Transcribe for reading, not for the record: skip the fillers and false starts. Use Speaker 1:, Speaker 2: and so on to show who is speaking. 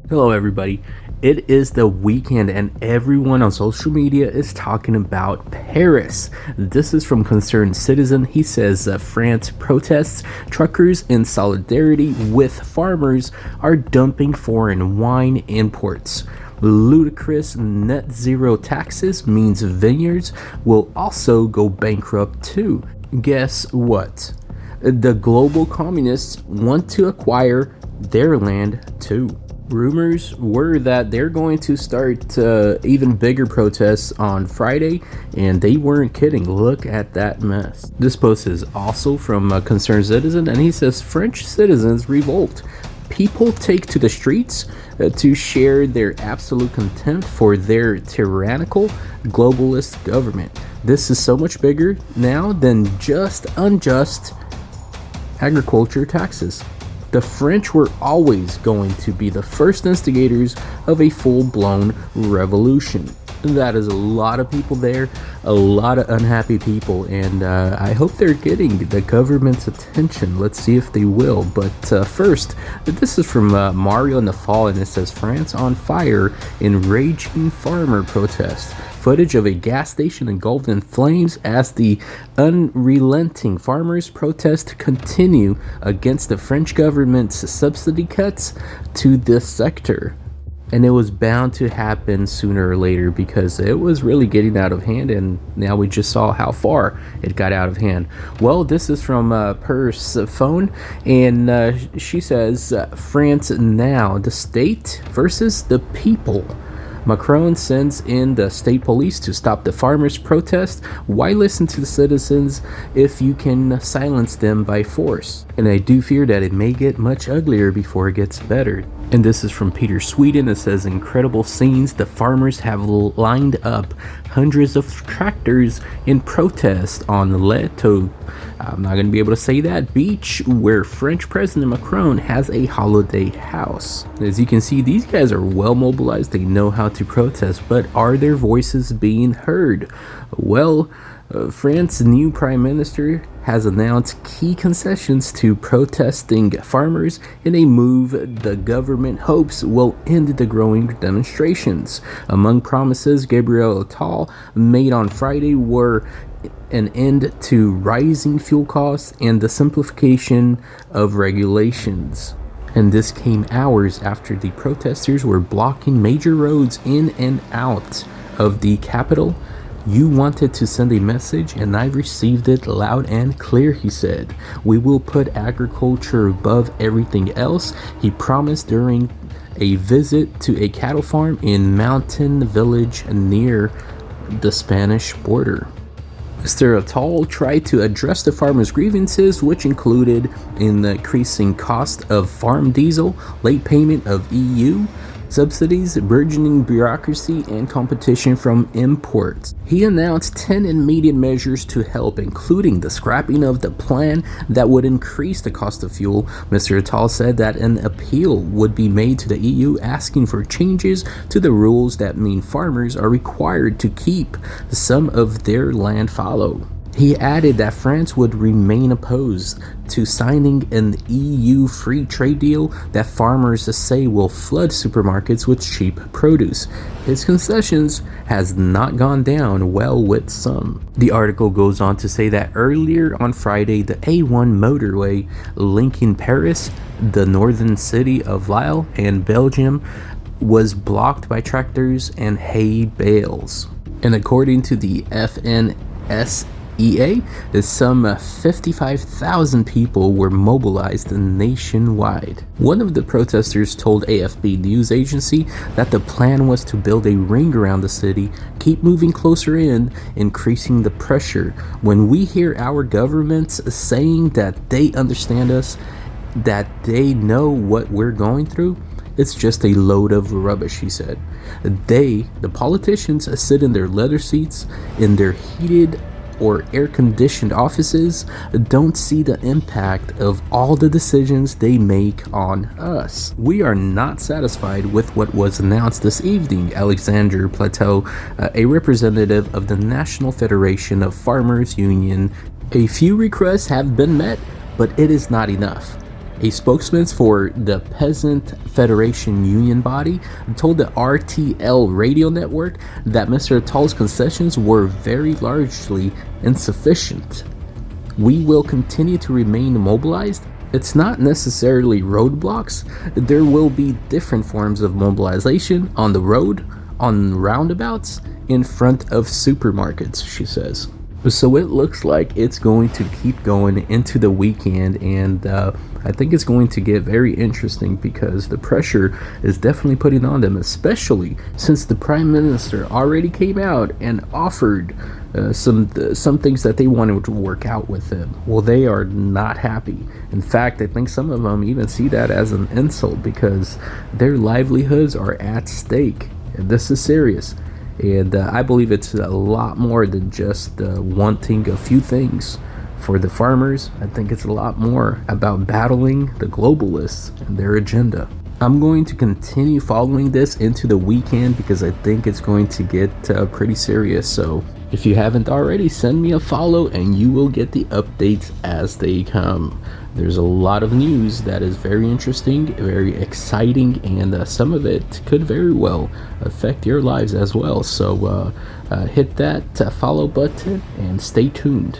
Speaker 1: Hello, everybody. It is the weekend, and everyone on social media is talking about Paris. This is from Concerned Citizen. He says France protests, truckers in solidarity with farmers are dumping foreign wine imports. Ludicrous net zero taxes means vineyards will also go bankrupt too. Guess what? The global communists want to acquire their land too. Rumors were that they're going to start even bigger protests on Friday, and they weren't kidding. Look at that mess. This post is also from a Concerned Citizen, and he says French citizens revolt. People take to the streets to share their absolute contempt for their tyrannical globalist government. This is so much bigger now than just unjust agriculture taxes. The French were always going to be the first instigators of a full-blown revolution. That is a lot of people there, a lot of unhappy people, and I hope they're getting the government's attention. Let's see if they will. But first, this is from Mario in the Fall, and it says France on fire in raging farmer protest. Footage of a gas station engulfed in flames as the unrelenting farmers' protest continue against the French government's subsidy cuts to this sector. And it was bound to happen sooner or later because it was really getting out of hand, and now we just saw how far it got out of hand. Well, this is from Purse Phone, and she says, France now, the state versus the people. Macron sends in the state police to stop the farmers' protest. Why listen to the citizens if you can silence them by force? And I do fear that it may get much uglier before it gets better. And this is from Peter Sweden. It says, incredible scenes. The farmers have lined up hundreds of tractors in protest on Leto. I'm not going to be able to say that beach where French President Macron has a holiday house. As you can see, these guys are well mobilized. They know how to protest, but are their voices being heard? Well, France's new prime minister has announced key concessions to protesting farmers in a move the government hopes will end the growing demonstrations. Among promises Gabriel Attal made on Friday were an end to rising fuel costs and the simplification of regulations. And this came hours after the protesters were blocking major roads in and out of the capital. You wanted to send a message, and I received it loud and clear, he said. We will put agriculture above everything else, he promised during a visit to a cattle farm in mountain village near the Spanish border. Mr. Attal tried to address the farmers' grievances, which included an increasing cost of farm diesel, late payment of EU subsidies, burgeoning bureaucracy, and competition from imports. He announced 10 immediate measures to help, including the scrapping of the plan that would increase the cost of fuel. Mr. Attal said that an appeal would be made to the EU asking for changes to the rules that mean farmers are required to keep some of their land fallow. He added that France would remain opposed to signing an EU free trade deal that farmers say will flood supermarkets with cheap produce. His concessions has not gone down well with some. The article goes on to say that earlier on Friday, the A1 motorway linking Paris, the northern city of Lille, and Belgium was blocked by tractors and hay bales. And according to the FNS some 55,000 people were mobilized nationwide. One of the protesters told AFP news agency that the plan was to build a ring around the city, keep moving closer in, increasing the pressure. When we hear our governments saying that they understand us, that they know what we're going through, it's just a load of rubbish, he said. The politicians, sit in their leather seats, in their heated or air-conditioned offices, don't see the impact of all the decisions they make on us. We are not satisfied with what was announced this evening, Alexander Plateau, a representative of the National Federation of Farmers Union. A few requests have been met, but it is not enough. A spokesman for the Peasant Federation union body told the RTL radio network that Mr. Attal's concessions were very largely insufficient. We will continue to remain mobilized. It's not necessarily roadblocks. There will be different forms of mobilization on the road, on roundabouts, in front of supermarkets, she says. So it looks like it's going to keep going into the weekend, and I think it's going to get very interesting because the pressure is definitely putting on them, especially since the Prime Minister already came out and offered some things that they wanted to work out with them. Well, they are not happy. In fact, I think some of them even see that as an insult because their livelihoods are at stake, and this is serious. And I believe it's a lot more than just wanting a few things for the farmers. I think it's a lot more about battling the globalists and their agenda. I'm going to continue following this into the weekend because I think it's going to get pretty serious. So if you haven't already, send me a follow and you will get the updates as they come. There's a lot of news that is very interesting, very exciting, and some of it could very well affect your lives as well. So hit that follow button and stay tuned.